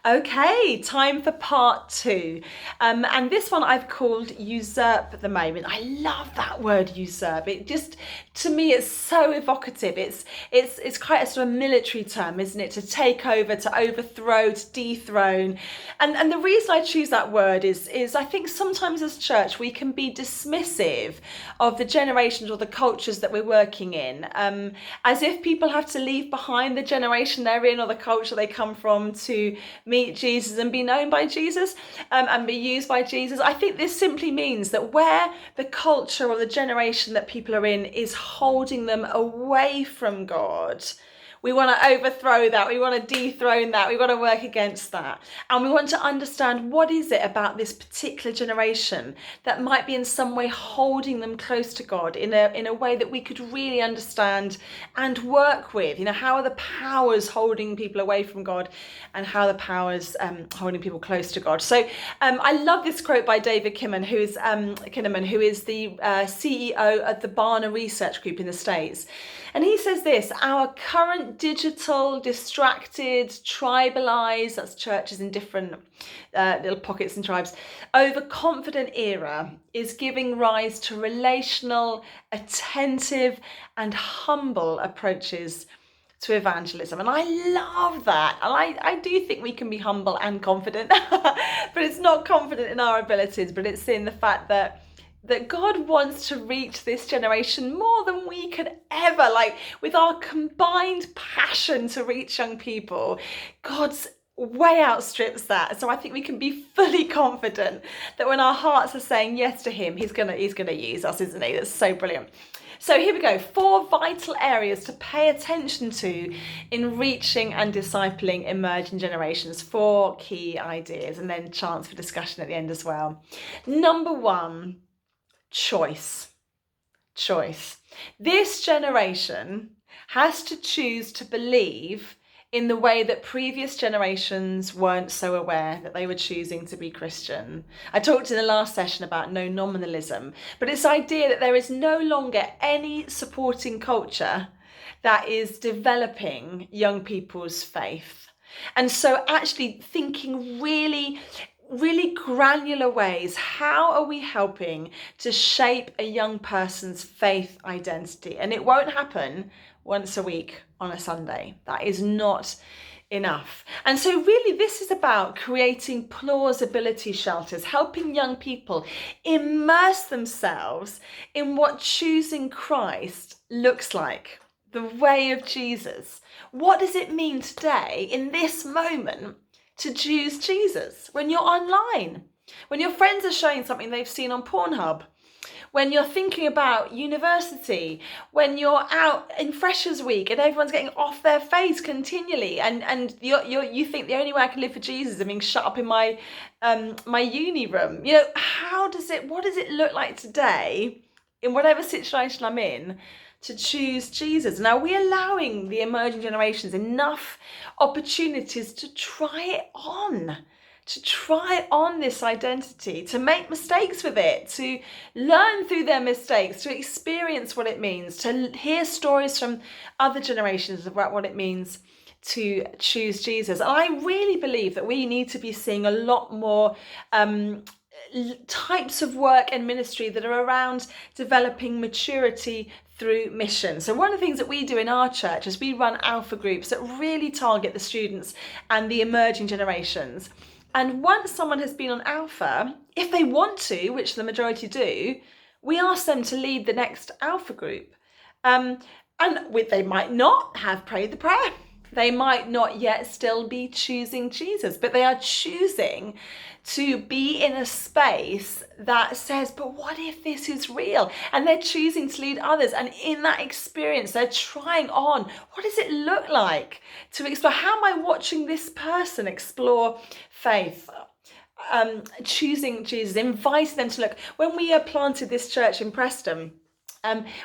Okay, time for part two. And this one I've called Usurp at the moment. I love that word usurp. It just, to me, it's so evocative. It's quite a sort of military term, isn't it? To take over, to overthrow, to dethrone. And the reason I choose that word is I think sometimes as church we can be dismissive of the generations or the cultures that we're working in, as if people have to leave behind the generation they're in or the culture they come from to meet Jesus and be known by Jesus, and be used by Jesus. I think this simply means that where the culture or the generation that people are in is holding them away from God, we want to overthrow that. We want to dethrone that. We want to work against that. And we want to understand what is it about this particular generation that might be in some way holding them close to God in a way that we could really understand and work with. You know, how are the powers holding people away from God and how are the powers holding people close to God? So I love this quote by David Kinnaman, who is the CEO of the Barna Research Group in the States. And he says this: our current digital, distracted, tribalized, that's churches in different little pockets and tribes, overconfident era is giving rise to relational, attentive, and humble approaches to evangelism. And I love that. And I do think we can be humble and confident, but it's not confident in our abilities, but it's in the fact that God wants to reach this generation more than we could ever, like with our combined passion to reach young people. God's way outstrips that. So I think we can be fully confident that when our hearts are saying yes to him, he's gonna use us, isn't he? That's so brilliant. So here we go, 4 vital areas to pay attention to in reaching and discipling emerging generations. 4 key ideas, and then chance for discussion at the end as well. Number 1, choice. This generation has to choose to believe in the way that previous generations weren't so aware that they were choosing to be Christian. I talked in the last session about no nominalism, but it's the idea that there is no longer any supporting culture that is developing young people's faith. And so actually thinking really granular ways, how are we helping to shape a young person's faith identity? And it won't happen once a week on a Sunday. That is not enough. And so really this is about creating plausibility shelters, helping young people immerse themselves in what choosing Christ looks like, the way of Jesus. What does it mean today in this moment to choose Jesus? When you're online, when your friends are showing something they've seen on Pornhub, when you're thinking about university, when you're out in Freshers Week and everyone's getting off their face continually, and you think the only way I can live for Jesus is being shut up in my my uni room. You know, what does it look like today in whatever situation I'm in to choose Jesus? Now, we're allowing the emerging generations enough opportunities to try on this identity, to make mistakes with it, to learn through their mistakes, to experience what it means, to hear stories from other generations about what it means to choose Jesus. And I really believe that we need to be seeing a lot more types of work and ministry that are around developing maturity through mission. So one of the things that we do in our church is we run alpha groups that really target the students and the emerging generations. And once someone has been on alpha, if they want to, which the majority do, we ask them to lead the next alpha group. They might not have prayed the prayer. They might not yet still be choosing Jesus, but they are choosing to be in a space that says, but what if this is real? And they're choosing to lead others. And in that experience, they're trying on, what does it look like to explore? How am I watching this person explore faith? Choosing Jesus, inviting them to look. When we planted this church in Preston,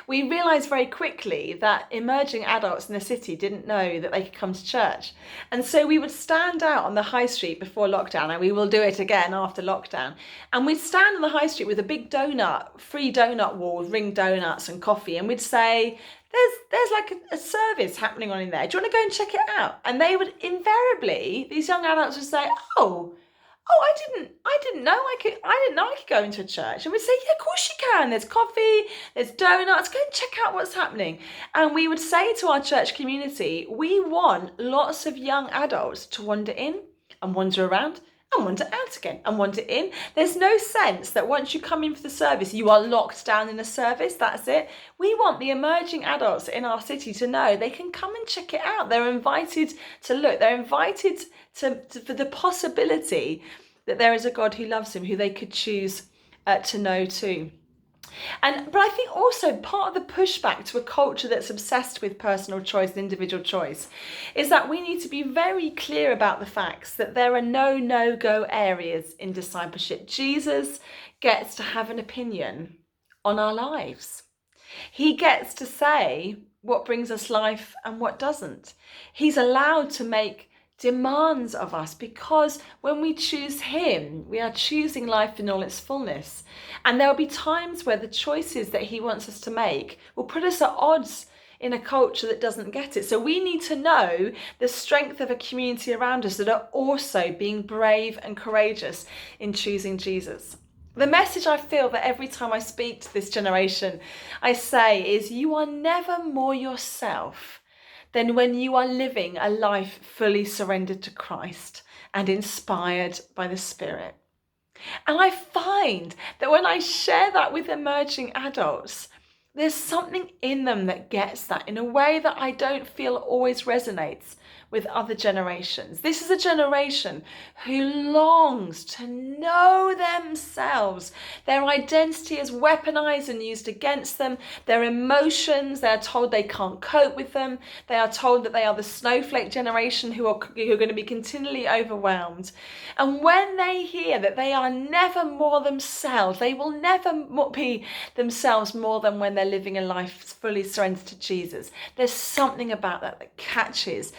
we realised very quickly that emerging adults in the city didn't know that they could come to church. And so we would stand out on the high street before lockdown, and we will do it again after lockdown. And we'd stand on the high street with a big free donut wall, ring donuts and coffee, and we'd say, there's like a service happening on in there. Do you want to go and check it out? And they would invariably, these young adults would say, I didn't know I could go into a church. And we'd say, yeah, of course you can. There's coffee, there's donuts, go and check out what's happening. And we would say to our church community, we want lots of young adults to wander in and wander around and wander out again and wander in. There's no sense that once you come in for the service, you are locked down in a service. That's it. We want the emerging adults in our city to know they can come and check it out. They're invited to look. They're invited for the possibility that there is a God who loves him, who they could choose to know too. But I think also part of the pushback to a culture that's obsessed with personal choice and individual choice is that we need to be very clear about the facts that there are no-go areas in discipleship. Jesus gets to have an opinion on our lives. He gets to say what brings us life and what doesn't. He's allowed to make demands of us, because when we choose him, we are choosing life in all its fullness. And there'll be times where the choices that he wants us to make will put us at odds in a culture that doesn't get it. So we need to know the strength of a community around us that are also being brave and courageous in choosing Jesus. The message I feel that every time I speak to this generation, I say is, you are never more yourself than when you are living a life fully surrendered to Christ and inspired by the Spirit. And I find that when I share that with emerging adults, there's something in them that gets that in a way that I don't feel always resonates with other generations. This is a generation who longs to know themselves. Their identity is weaponized and used against them. Their emotions, they are told they can't cope with them. They are told that they are the snowflake generation who are going to be continually overwhelmed. And when they hear that they are never more themselves, they will never be themselves more than when they're living a life fully surrendered to Jesus. There's something about that catches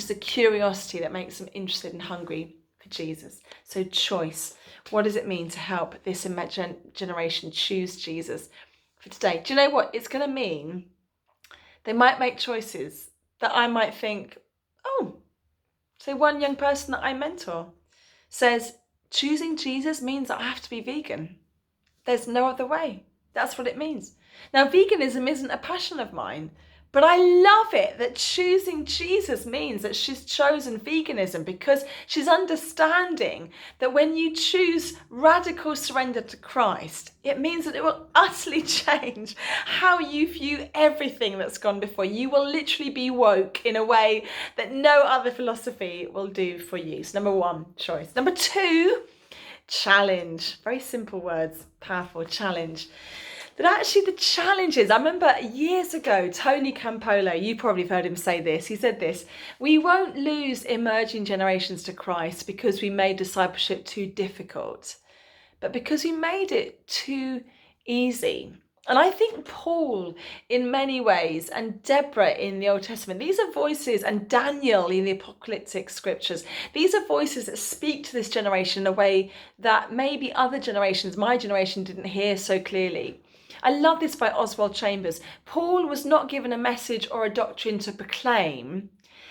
the curiosity that makes them interested and hungry for Jesus. So choice. What does it mean to help this generation choose Jesus for today? Do you know what it's going to mean? They might make choices that I might think, so one young person that I mentor says, choosing Jesus means that I have to be vegan. There's no other way. That's what it means. Now, veganism isn't a passion of mine, but I love it that choosing Jesus means that she's chosen veganism, because she's understanding that when you choose radical surrender to Christ, it means that it will utterly change how you view everything that's gone before. You will literally be woke in a way that no other philosophy will do for you. So number one, choice. Number two, challenge. Very simple words, powerful, challenge. But actually the challenge is, I remember years ago, Tony Campolo, you probably have heard him say this. He said this: we won't lose emerging generations to Christ because we made discipleship too difficult, but because we made it too easy. And I think Paul, in many ways, and Deborah in the Old Testament, these are voices, and Daniel in the apocalyptic scriptures, these are voices that speak to this generation in a way that maybe other generations, my generation, didn't hear so clearly. I love this by Oswald Chambers. Paul was not given a message or a doctrine to proclaim.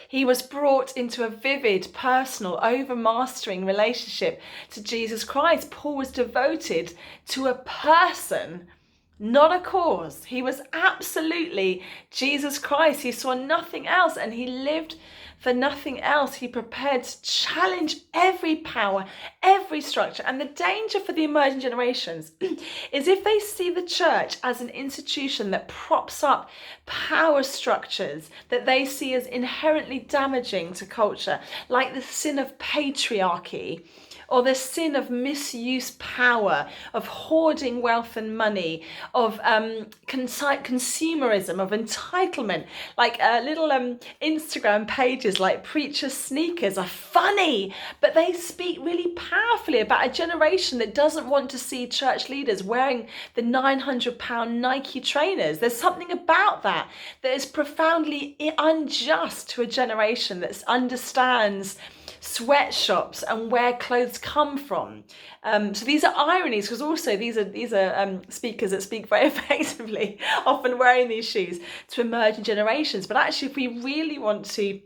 He was brought into a vivid, personal, overmastering relationship to Jesus Christ. Paul was devoted to a person, not a cause. He was absolutely Jesus Christ. He saw nothing else, and he lived for nothing else. He prepared to challenge every power, every structure. And the danger for the emerging generations is if they see the church as an institution that props up power structures that they see as inherently damaging to culture, like the sin of patriarchy, or the sin of misuse power, of hoarding wealth and money, of consumerism, of entitlement, like little Instagram pages leaders like Preacher Sneakers are funny, but they speak really powerfully about a generation that doesn't want to see church leaders wearing the £900 Nike trainers. There's something about that is profoundly unjust to a generation that understands sweatshops and where clothes come from. So these are ironies, because also these are speakers that speak very effectively, often wearing these shoes to emerging generations. But actually, if we really want to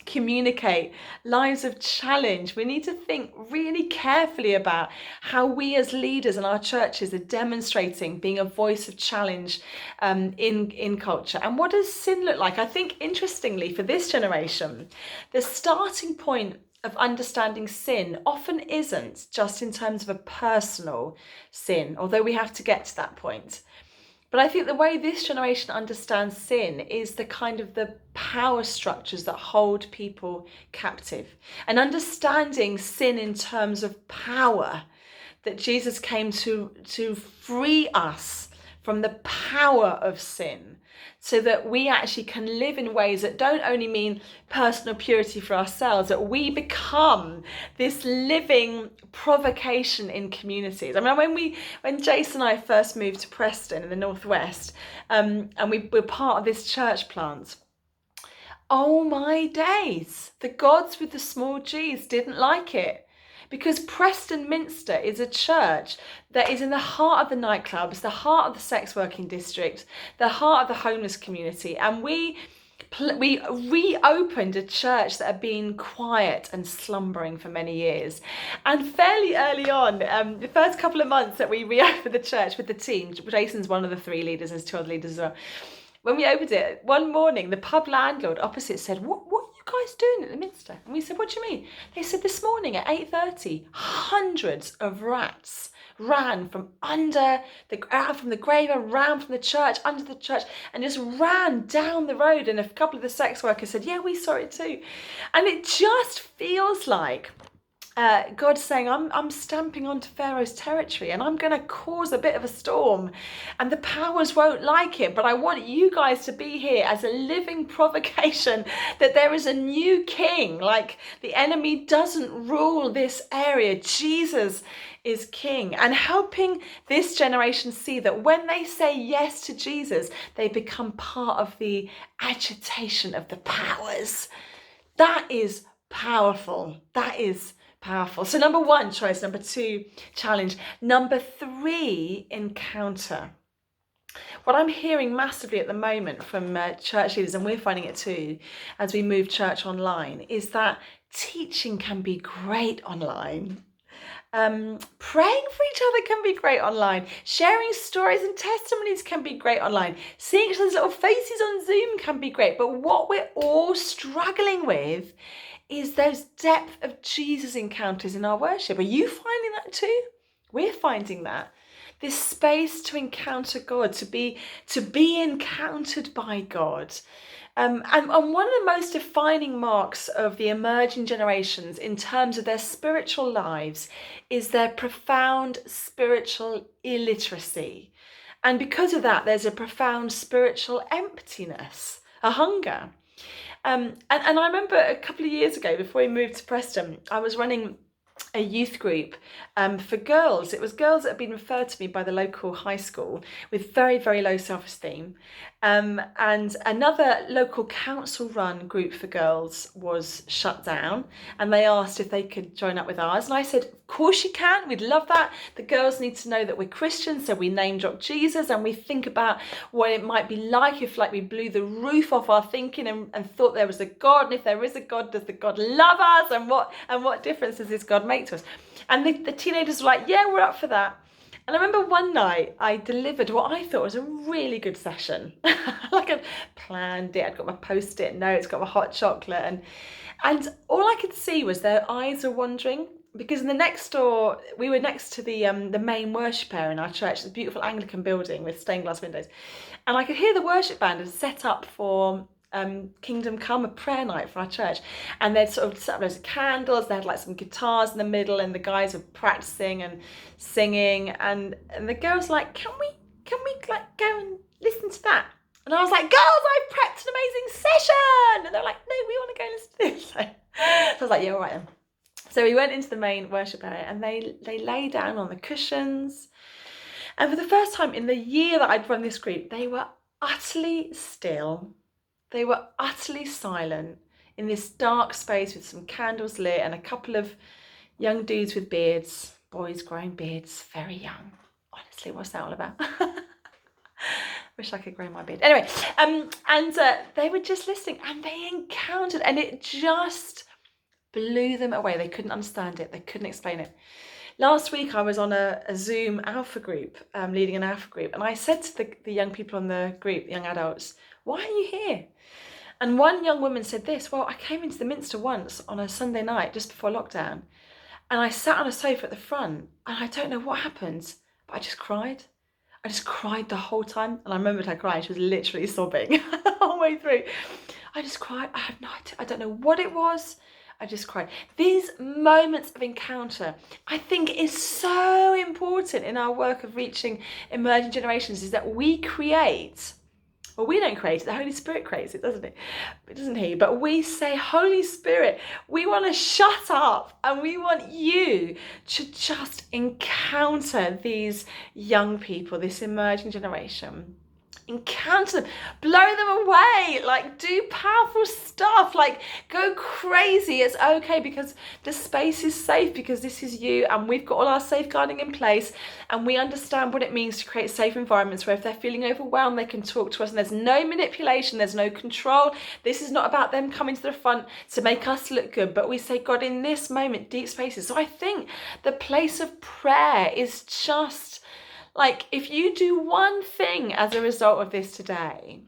communicate lives of challenge, we need to think really carefully about how we as leaders in our churches are demonstrating being a voice of challenge in culture. And what does sin look like? I think, interestingly, for this generation, the starting point of understanding sin often isn't just in terms of a personal sin, although we have to get to that point. But I think the way this generation understands sin is the kind of the power structures that hold people captive, and understanding sin in terms of power, that Jesus came to free us from the power of sin, so that we actually can live in ways that don't only mean personal purity for ourselves, that we become this living provocation in communities. I mean, when Jason and I first moved to Preston in the Northwest, and we were part of this church plant, oh my days, the gods with the small g's didn't like it. Because Preston Minster is a church that is in the heart of the nightclubs, the heart of the sex working district, the heart of the homeless community. And we reopened a church that had been quiet and slumbering for many years. And fairly early on, the first couple of months that we reopened the church with the team, Jason's one of the 3 leaders, there's 2 other leaders as well. When we opened it, one morning, the pub landlord opposite said, what are you guys doing at the Minster? And we said, what do you mean? They said, this morning at 8:30, hundreds of rats ran from from the graveyard, ran from the church, under the church, and just ran down the road. And a couple of the sex workers said, yeah, we saw it too. And it just feels like God's saying, I'm stamping onto Pharaoh's territory, and I'm going to cause a bit of a storm, and the powers won't like it, but I want you guys to be here as a living provocation that there is a new king. Like, the enemy doesn't rule this area. Jesus is king, and helping this generation see that when they say yes to Jesus, they become part of the agitation of the powers. That is powerful. That is powerful. So number 1, choice. Number 2, challenge. Number 3, encounter. What I'm hearing massively at the moment from church leaders, and we're finding it too as we move church online, is that teaching can be great online. Praying for each other can be great online. Sharing stories and testimonies can be great online. Seeing each other's little faces on Zoom can be great. But what we're all struggling with is those depth of Jesus encounters in our worship. Are you finding that too? We're finding that. This space to encounter God, to be encountered by God. And one of the most defining marks of the emerging generations in terms of their spiritual lives is their profound spiritual illiteracy. And because of that, there's a profound spiritual emptiness, a hunger. And I remember a couple of years ago, before we moved to Preston, I was running a youth group for girls. It was girls that had been referred to me by the local high school with very, very low self-esteem. And another local council-run group for girls was shut down, and they asked if they could join up with ours. And I said, of course you can, we'd love that. The girls need to know that we're Christians, so we name drop Jesus, and we think about what it might be like if we blew the roof off our thinking and thought there was a God, and if there is a God, does the God love us, and what difference does this God make to us? And the teenagers were like, yeah, we're up for that. And I remember one night I delivered what I thought was a really good session. I'd planned it, I'd got my post-it notes, got my hot chocolate, and all I could see was their eyes were wandering, because in the next door, we were next to the main worship area in our church, this beautiful Anglican building with stained glass windows. And I could hear the worship band had set up for Kingdom Come, a prayer night for our church, and they'd sort of set up loads of candles. They had some guitars in the middle, and the guys were practicing and singing, and the girls were like, can we go and listen to that? And I was like, girls, I've prepped an amazing session. And they're like, no, we want to go and listen to this. So I was like, yeah, all right then. So we went into the main worship area and they lay down on the cushions. And for the first time in the year that I'd run this group, they were utterly still. They were utterly silent in this dark space with some candles lit and a couple of young dudes with beards, boys growing beards, very young. Honestly, what's that all about? Wish I could grow my beard. Anyway, they were just listening and they encountered, and it just blew them away. They couldn't understand it. They couldn't explain it. Last week, I was on a Zoom alpha group, leading an alpha group, and I said to the young people on the group, the young adults, why are you here? And one young woman said this, well, I came into the Minster once on a Sunday night just before lockdown, and I sat on a sofa at the front, and I don't know what happened, but I just cried. I just cried the whole time, and I remembered her crying. She was literally sobbing the whole way through. I just cried. I have no idea. I don't know what it was. I just cried. These moments of encounter, I think, is so important in our work of reaching emerging generations, is that we create, well, we don't create it, the Holy Spirit creates it, doesn't it? Doesn't he? But we say, Holy Spirit, we want to shut up and we want you to just encounter these young people, this emerging generation. Encounter them, blow them away, like do powerful stuff, like go crazy. It's okay because the space is safe, because this is you and we've got all our safeguarding in place and we understand what it means to create safe environments where if they're feeling overwhelmed they can talk to us and there's no manipulation, there's no control. This is not about them coming to the front to make us look good, but we say, God, in this moment, deep spaces. So I think the place of prayer is just like, if you do one thing as a result of this today,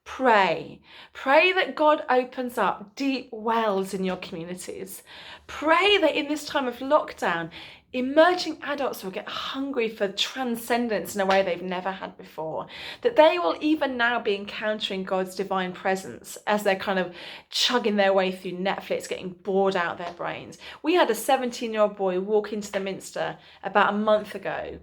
pray. Pray that God opens up deep wells in your communities. Pray that in this time of lockdown, emerging adults will get hungry for transcendence in a way they've never had before. That they will even now be encountering God's divine presence as they're kind of chugging their way through Netflix, getting bored out of their brains. We had a 17-year-old boy walk into the Minster about a month ago,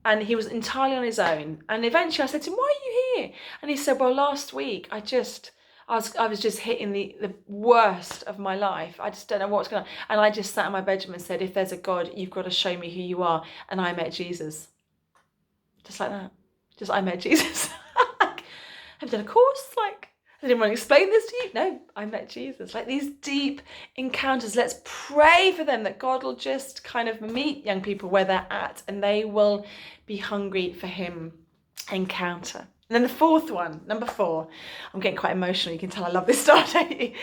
and he was entirely on his own. And eventually I said to him, why are you here? And he said, well, last week I was just hitting the worst of my life. I just don't know what's going on. And I just sat in my bedroom and said, if there's a God, you've got to show me who you are. And I met Jesus. Just like that. Just, I met Jesus. Have you done a course? Like, I didn't want to explain this to you. No, I met Jesus. Like these deep encounters. Let's pray for them that God will just kind of meet young people where they're at and they will be hungry for him. Encounter. And then the fourth one, number 4. I'm getting quite emotional. You can tell I love this stuff, don't you?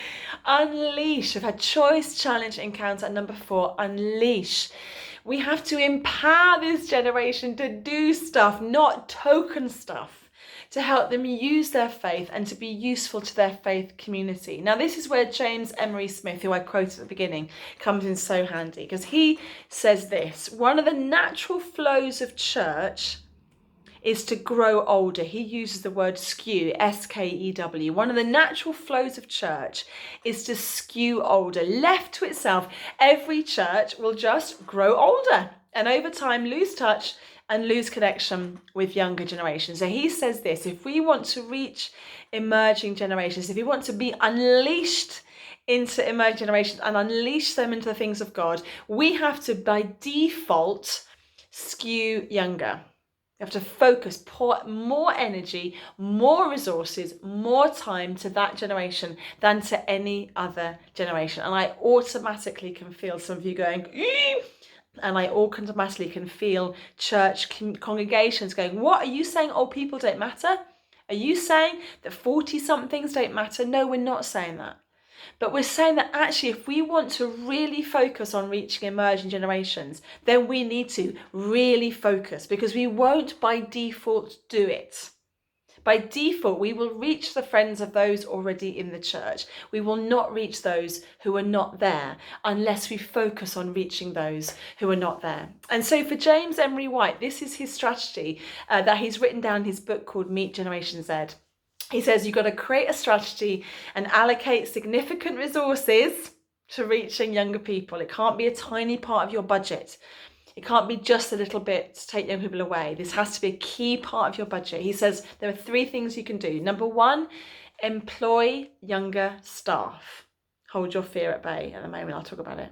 Unleash. We've had choice, challenge, encounter. And number 4, unleash. We have to empower this generation to do stuff, not token stuff, to help them use their faith and to be useful to their faith community. Now, this is where James Emery Smith, who I quoted at the beginning, comes in so handy, because he says this: one of the natural flows of church is to grow older. He uses the word skew, S-K-E-W. One of the natural flows of church is to skew older. Left to itself, every church will just grow older and over time lose touch and lose connection with younger generations. So he says this: if we want to reach emerging generations, if we want to be unleashed into emerging generations and unleash them into the things of God, we have to, by default, skew younger. You have to focus, pour more energy, more resources, more time to that generation than to any other generation. And I automatically can feel some of you going, and I automatically can feel church congregations going, what are you saying? Old people don't matter? Are you saying that 40-somethings don't matter? No, we're not saying that. But we're saying that actually, if we want to really focus on reaching emerging generations, then we need to really focus, because we won't by default do it. By default, we will reach the friends of those already in the church. We will not reach those who are not there unless we focus on reaching those who are not there. And so for James Emery White, this is his strategy that he's written down in his book called Meet Generation Z. He says you've got to create a strategy and allocate significant resources to reaching younger people. It can't be a tiny part of your budget. It can't be just a little bit to take young people away. This has to be a key part of your budget. He says there are 3 things you can do. Number 1, employ younger staff. Hold your fear at bay. At the moment, I'll talk about it.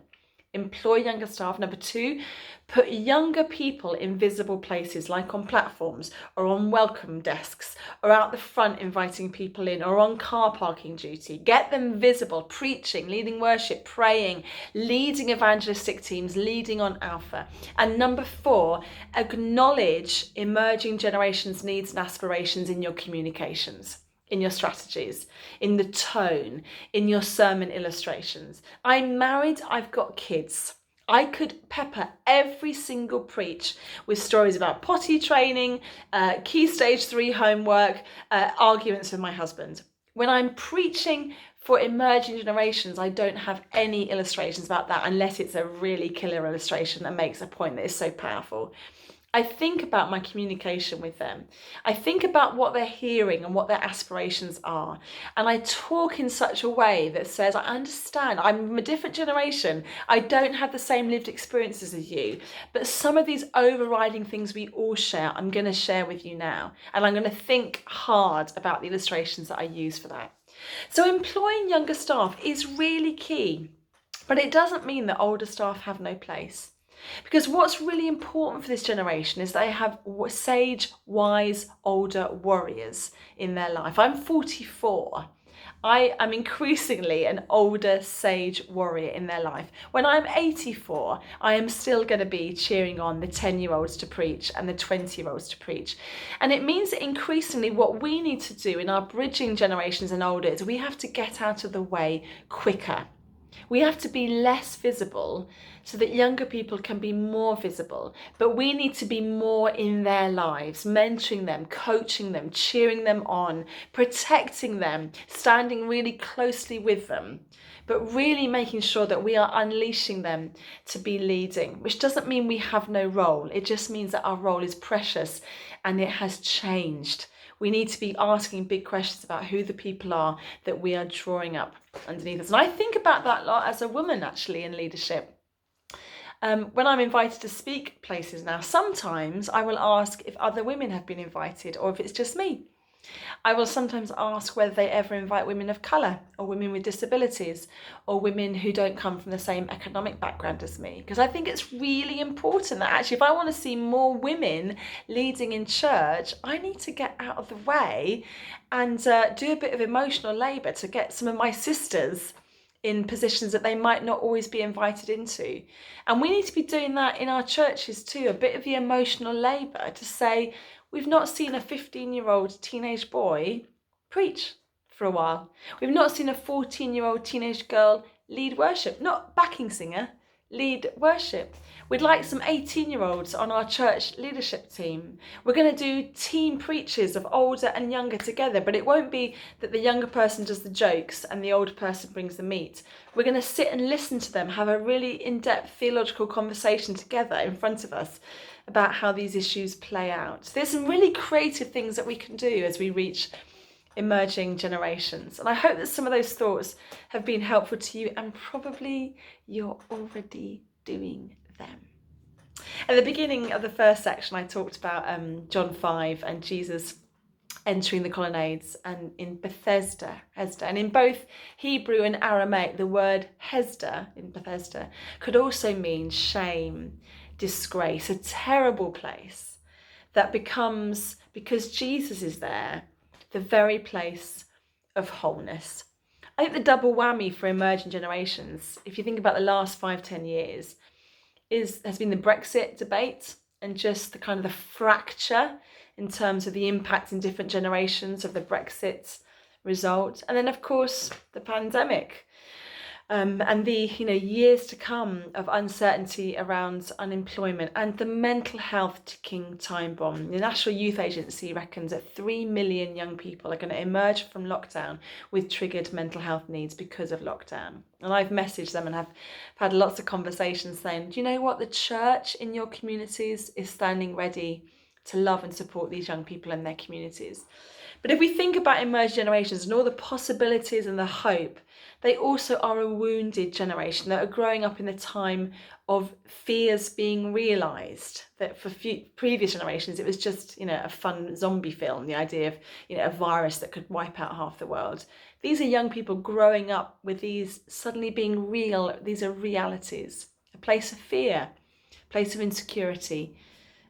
Employ younger staff. Number 2, put younger people in visible places, like on platforms or on welcome desks or out the front inviting people in or on car parking duty. Get them visible, preaching, leading worship, praying, leading evangelistic teams, leading on Alpha. And number 4, acknowledge emerging generations' needs and aspirations in your communications, in your strategies, in the tone, in your sermon illustrations. I'm married, I've got kids. I could pepper every single preach with stories about potty training, key stage 3 homework, arguments with my husband. When I'm preaching for emerging generations, I don't have any illustrations about that unless it's a really killer illustration that makes a point that is so powerful. I think about my communication with them. I think about what they're hearing and what their aspirations are. And I talk in such a way that says, I understand, I'm from a different generation. I don't have the same lived experiences as you. But some of these overriding things we all share, I'm going to share with you now. And I'm going to think hard about the illustrations that I use for that. So employing younger staff is really key. But it doesn't mean that older staff have no place. Because what's really important for this generation is they have sage, wise, older warriors in their life. I'm 44. I am increasingly an older sage warrior in their life. When I'm 84, I am still going to be cheering on the 10-year-olds to preach and the 20-year-olds to preach. And it means that increasingly what we need to do in our bridging generations and older is we have to get out of the way quicker. We have to be less visible so that younger people can be more visible. But we need to be more in their lives, mentoring them, coaching them, cheering them on, protecting them, standing really closely with them, but really making sure that we are unleashing them to be leading, which doesn't mean we have no role. It just means that our role is precious and it has changed. We need to be asking big questions about who the people are that we are drawing up underneath us. And I think about that a lot as a woman, actually, in leadership. When I'm invited to speak places now, sometimes I will ask if other women have been invited or if it's just me. I will sometimes ask whether they ever invite women of colour or women with disabilities or women who don't come from the same economic background as me. Because I think it's really important that actually if I want to see more women leading in church, I need to get out of the way and do a bit of emotional labour to get some of my sisters in positions that they might not always be invited into. And we need to be doing that in our churches too, a bit of the emotional labour to say, we've not seen a 15-year-old teenage boy preach for a while. We've not seen a 14-year-old teenage girl lead worship, not backing singer, lead worship. We'd like some 18-year-olds on our church leadership team. We're going to do team preachers of older and younger together, but it won't be that the younger person does the jokes and the older person brings the meat. We're going to sit and listen to them, have a really in-depth theological conversation together in front of us about how these issues play out. There's some really creative things that we can do as we reach emerging generations. And I hope that some of those thoughts have been helpful to you, and probably you're already doing them. At the beginning of the first section, I talked about John 5 and Jesus entering the colonnades and in Bethesda, Hesda. And in both Hebrew and Aramaic, the word Hesda in Bethesda could also mean shame, disgrace, a terrible place that becomes, because Jesus is there, the very place of wholeness. I think the double whammy for emerging generations, if you think about the last 5-10 years, has been the Brexit debate and just the kind of the fracture in terms of the impact in different generations of the Brexit result. And then, of course, the pandemic. And the years to come of uncertainty around unemployment and the mental health ticking time bomb. The National Youth Agency reckons that 3 million young people are going to emerge from lockdown with triggered mental health needs because of lockdown. And I've messaged them and have had lots of conversations saying, do you know what? The church in your communities is standing ready to love and support these young people in their communities. But if we think about emerging generations and all the possibilities and the hope They also are a wounded generation that are growing up in a time of fears being realised. That for previous generations, it was just, a fun zombie film, the idea of, a virus that could wipe out half the world. These are young people growing up with these suddenly being real. These are realities. A place of fear, a place of insecurity,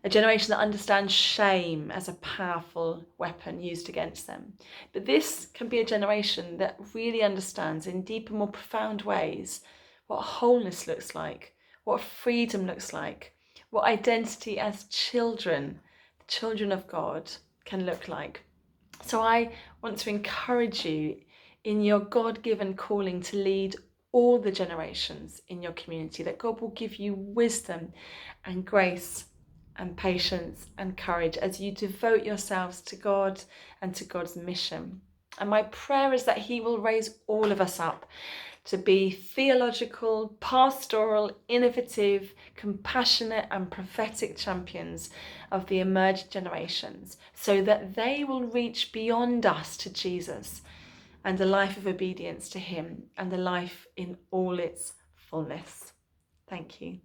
a generation that understands shame as a powerful weapon used against them. But this can be a generation that really understands in deeper, more profound ways what wholeness looks like, what freedom looks like, what identity as children, the children of God, can look like. So I want to encourage you in your God-given calling to lead all the generations in your community, that God will give you wisdom and grace and patience and courage as you devote yourselves to God and to God's mission. And my prayer is that He will raise all of us up to be theological, pastoral, innovative, compassionate and prophetic champions of the emerging generations, so that they will reach beyond us to Jesus and a life of obedience to Him and a life in all its fullness. Thank you.